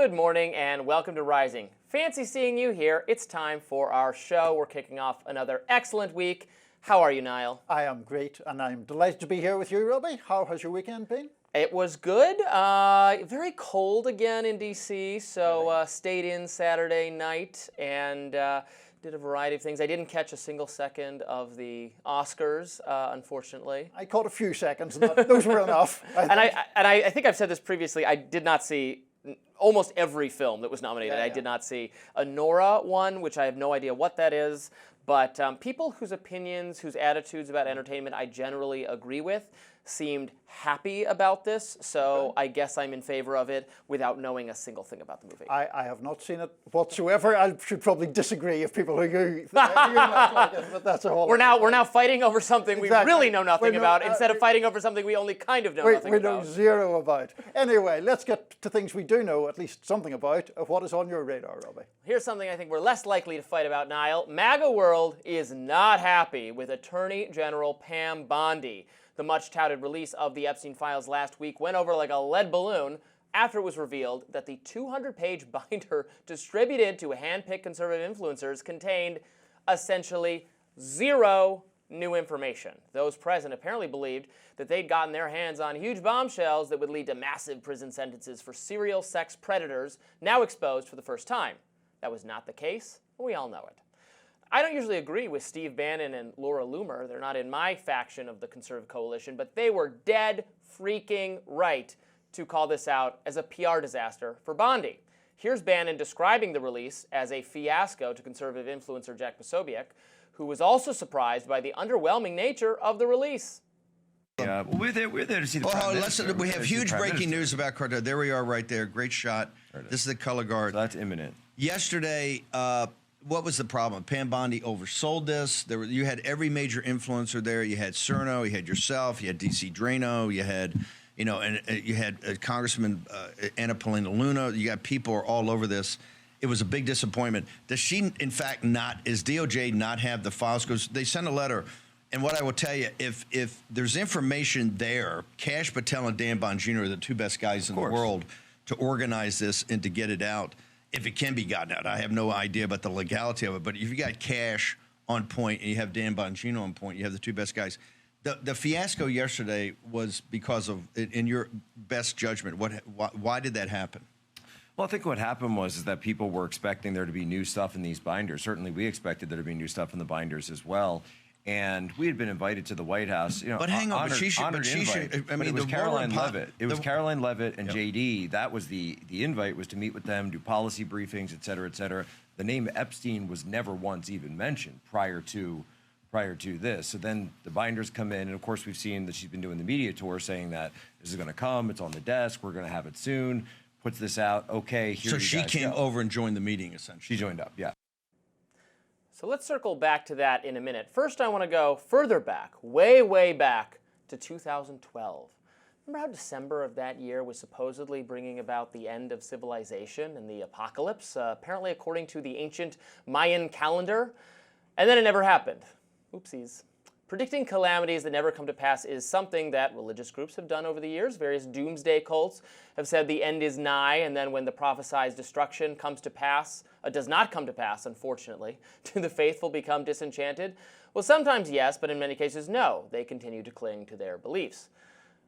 Good morning and welcome to Rising. Fancy seeing you here. It's time for our show. We're kicking off another excellent week. How are you, Niall? I am great, and I'm delighted to be here with you, Robby. How has your weekend been? It was good. Very cold again in D.C., so stayed in Saturday night and did a variety of things. I didn't catch a single second of the Oscars, unfortunately. I caught a few seconds, and those were enough. I think I've said this previously. I did not see almost every film that was nominated. I did not see a Nora one, which I have no idea what that is. But people whose opinions, whose attitudes about entertainment I generally agree with, seemed happy about this, so I guess I'm in favor of it without knowing a single thing about the movie. I have not seen it whatsoever. I should probably disagree if people who like it, but that's a whole. We're now fighting over something we really know nothing about instead of fighting over something we only kind of know nothing about. We know zero about. Anyway, let's get to things we do know at least something about. What is on your radar, Robby? Here's something I think we're less likely to fight about, Niall. MAGA world is not happy with Attorney General Pam Bondi. The much-touted release of the Epstein files last week went over like a lead balloon after it was revealed that the 200-page binder distributed to hand-picked conservative influencers contained essentially zero new information. Those present apparently believed that they'd gotten their hands on huge bombshells that would lead to massive prison sentences for serial sex predators now exposed for the first time. That was not the case. We all know it. I don't usually agree with Steve Bannon and Laura Loomer. They're not in my faction of the conservative coalition, but they were dead freaking right to call this out as a PR disaster for Bondi. Here's Bannon describing the release as a fiasco to conservative influencer Jack Posobiec, who was also surprised by the underwhelming nature of the release. Yeah, we're there to see the Prime Minister. We have huge breaking news about Carter. There we are right there. Great shot. This is the color guard. So that's imminent. Yesterday, what was the problem? Pam Bondi oversold this. You had every major influencer there. You had Cerno, you had yourself, you had DC Drano, you had, you had Congressman Anna Paulina Luna. You got people all over this. It was a big disappointment. Does she, in fact, is DOJ not have the files? Because they sent a letter. And what I will tell you, if there's information there, Kash Patel and Dan Bongino are the two best guys in the world to organize this and to get it out. If it can be gotten out, I have no idea about the legality of it. But if you got Kash on point and you have Dan Bongino on point, you have the two best guys. The fiasco yesterday was because of, in your best judgment, why did that happen? Well, I think what happened was that people were expecting there to be new stuff in these binders. Certainly, we expected there to be new stuff in the binders as well. And we had been invited to the White House, But hang on, honored, but she should. I mean, it was Caroline Leavitt. It was Caroline Leavitt and JD. That was the invite, was to meet with them, do policy briefings, et cetera, et cetera. The name Epstein was never once even mentioned prior to this. So then the binders come in, and of course we've seen that she's been doing the media tour saying that this is going to come, it's on the desk, we're going to have it soon. Puts this out. Okay, here So you she guys came go. over and joined the meeting essentially. She joined up, yeah. So let's circle back to that in a minute. First, I want to go further back, way, way back to 2012. Remember how December of that year was supposedly bringing about the end of civilization and the apocalypse, apparently according to the ancient Mayan calendar? And then it never happened. Oopsies. Predicting calamities that never come to pass is something that religious groups have done over the years. Various doomsday cults have said the end is nigh, and then when the prophesied destruction comes to pass, does not come to pass, unfortunately, do the faithful become disenchanted? Well, sometimes yes, but in many cases no. They continue to cling to their beliefs.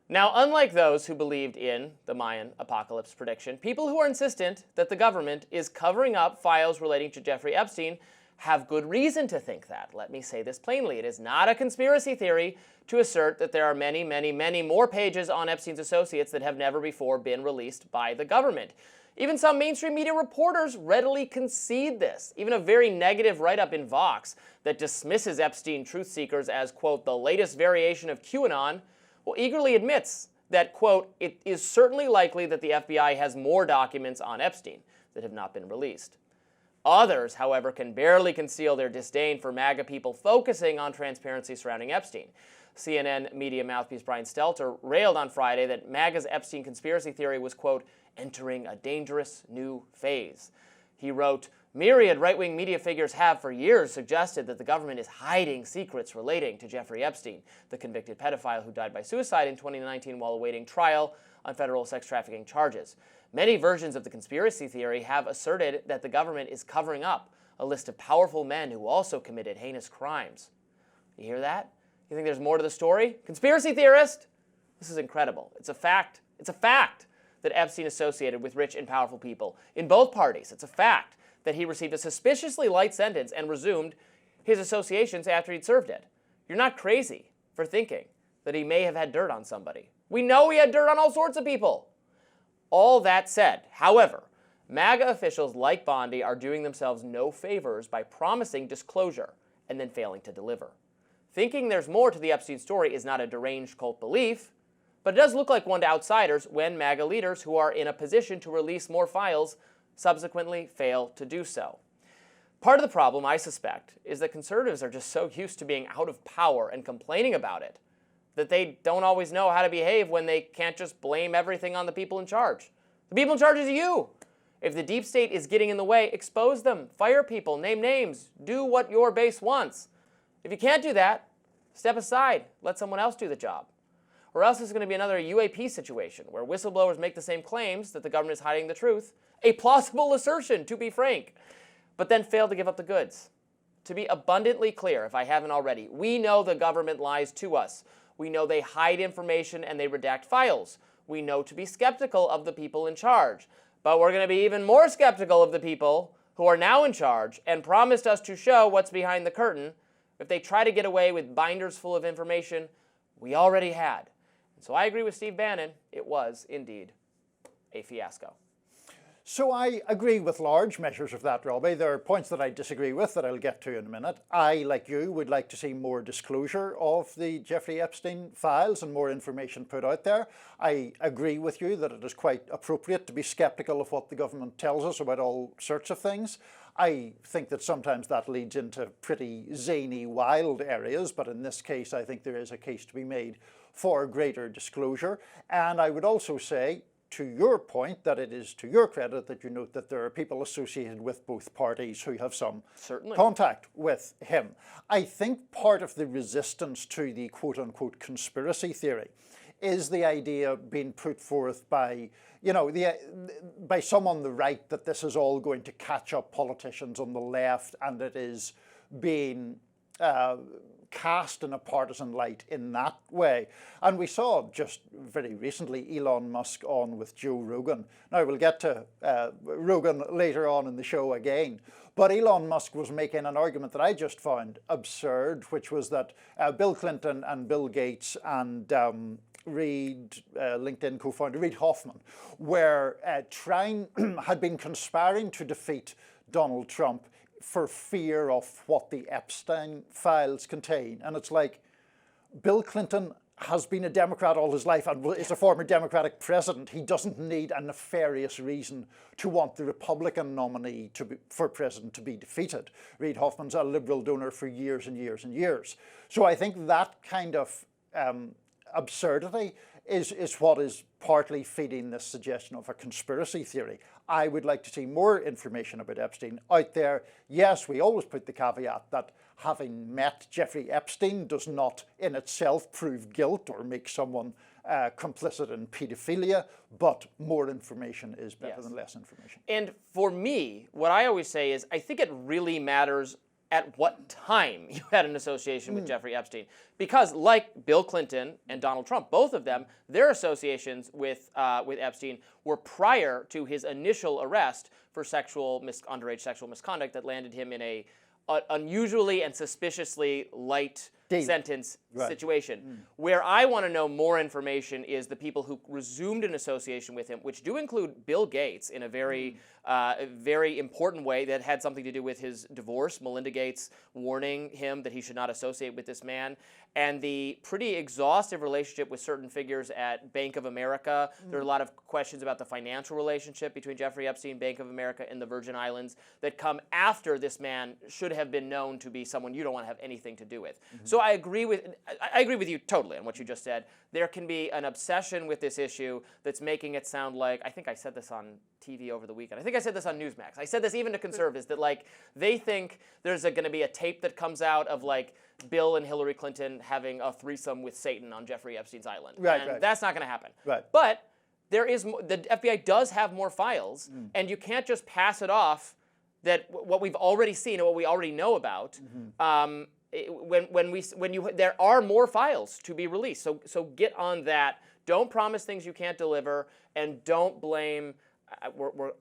Now, unlike those who believed in the Mayan apocalypse prediction, people who are insistent that the government is covering up files relating to Jeffrey Epstein have good reason to think that. Let me say this plainly. It is not a conspiracy theory to assert that there are many, many, many more pages on Epstein's associates that have never before been released by the government. Even some mainstream media reporters readily concede this. Even a very negative write-up in Vox that dismisses Epstein truth seekers as, quote, the latest variation of QAnon, well, eagerly admits that, quote, it is certainly likely that the FBI has more documents on Epstein that have not been released. Others, however, can barely conceal their disdain for MAGA people focusing on transparency surrounding Epstein. CNN media mouthpiece Brian Stelter railed on Friday that MAGA's Epstein conspiracy theory was, quote, entering a dangerous new phase. He wrote, myriad right-wing media figures have for years suggested that the government is hiding secrets relating to Jeffrey Epstein, the convicted pedophile who died by suicide in 2019 while awaiting trial on federal sex trafficking charges. Many versions of the conspiracy theory have asserted that the government is covering up a list of powerful men who also committed heinous crimes. You hear that? You think there's more to the story? Conspiracy theorist? This is incredible. It's a fact. It's a fact that Epstein associated with rich and powerful people in both parties. It's a fact that he received a suspiciously light sentence and resumed his associations after he'd served it. You're not crazy for thinking that he may have had dirt on somebody. We know he had dirt on all sorts of people. All that said, however, MAGA officials like Bondi are doing themselves no favors by promising disclosure and then failing to deliver. Thinking there's more to the Epstein story is not a deranged cult belief, but it does look like one to outsiders when MAGA leaders who are in a position to release more files subsequently fail to do so. Part of the problem, I suspect, is that conservatives are just so used to being out of power and complaining about it that they don't always know how to behave when they can't just blame everything on the people in charge. The people in charge is you. If the deep state is getting in the way, expose them, fire people, name names, do what your base wants. If you can't do that, step aside, let someone else do the job. Or else it's going to be another UAP situation where whistleblowers make the same claims that the government is hiding the truth, a plausible assertion, to be frank, but then fail to give up the goods. To be abundantly clear, if I haven't already, we know the government lies to us. We know they hide information and they redact files. We know to be skeptical of the people in charge. But we're going to be even more skeptical of the people who are now in charge and promised us to show what's behind the curtain if they try to get away with binders full of information we already had. And so I agree with Steve Bannon. It was indeed a fiasco. So I agree with large measures of that, Robbie. There are points that I disagree with that I'll get to in a minute. I, like you, would like to see more disclosure of the Jeffrey Epstein files and more information put out there. I agree with you that it is quite appropriate to be skeptical of what the government tells us about all sorts of things. I think that sometimes that leads into pretty zany, wild areas, but in this case, I think there is a case to be made for greater disclosure. And I would also say, to your point, that it is to your credit that you note that there are people associated with both parties who have some contact with him. I think part of the resistance to the quote-unquote conspiracy theory is the idea being put forth by, by some on the right that this is all going to catch up politicians on the left and it is being cast in a partisan light in that way. And we saw just very recently Elon Musk on with Joe Rogan. Now we'll get to Rogan later on in the show again. But Elon Musk was making an argument that I just found absurd, which was that Bill Clinton and Bill Gates and LinkedIn co-founder Reid Hoffman had been conspiring to defeat Donald Trump for fear of what the Epstein files contain. And it's like, Bill Clinton has been a Democrat all his life and is a former Democratic president. He doesn't need a nefarious reason to want the Republican nominee for president to be defeated. Reid Hoffman's a Liberal donor for years and years and years. So I think that kind of absurdity is what is partly feeding this suggestion of a conspiracy theory. I would like to see more information about Epstein out there. Yes, we always put the caveat that having met Jeffrey Epstein does not in itself prove guilt or make someone complicit in pedophilia, but more information is better than less information. And for me, what I always say is I think it really matters at what time you had an association with Jeffrey Epstein. Because like Bill Clinton and Donald Trump, both of them, their associations with Epstein were prior to his initial arrest for underage sexual misconduct that landed him in a unusually and suspiciously light sentence situation. Where I want to know more information is the people who resumed an association with him, which do include Bill Gates in a very important way that had something to do with his divorce, Melinda Gates warning him that he should not associate with this man, and the pretty exhaustive relationship with certain figures at Bank of America. There are a lot of questions about the financial relationship between Jeffrey Epstein, Bank of America, and the Virgin Islands that come after this man should have been known to be someone you don't want to have anything to do with. So I agree with you totally on what you just said. There can be an obsession with this issue that's making it sound like, I think I said this on TV over the weekend. I think I said this on Newsmax. I said this even to conservatives, that like they think there's going to be a tape that comes out of like Bill and Hillary Clinton having a threesome with Satan on Jeffrey Epstein's island. That's not going to happen. But the FBI does have more files, and you can't just pass it off that what we've already seen and what we already know about. There are more files to be released, so get on that. Don't promise things you can't deliver, and don't blame.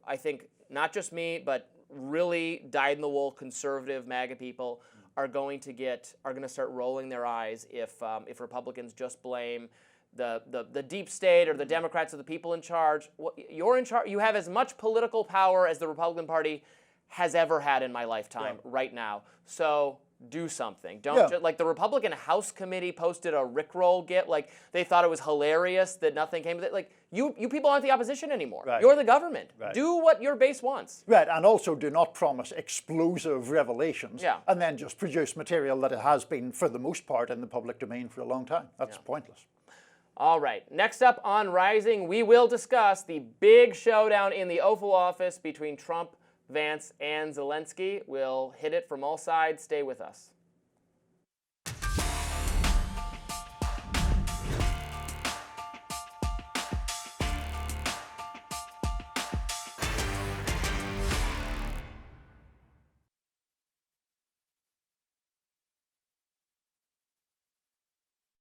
I think not just me, but really dyed-in-the-wool conservative MAGA people are going to start rolling their eyes if Republicans just blame the deep state or the Democrats or the people in charge. You're in charge. You have as much political power as the Republican Party has ever had in my lifetime right now. So do something. Don't just, like the Republican House Committee posted a Rickroll GIF. Like they thought it was hilarious that nothing came of it. Like you people aren't the opposition anymore. Right. You're the government. Right. Do what your base wants. Right, and also do not promise explosive revelations and then just produce material that it has been, for the most part, in the public domain for a long time. That's pointless. All right, next up on Rising, we will discuss the big showdown in the Oval Office between Trump, Vance, and Zelensky. We'll hit it from all sides. Stay with us.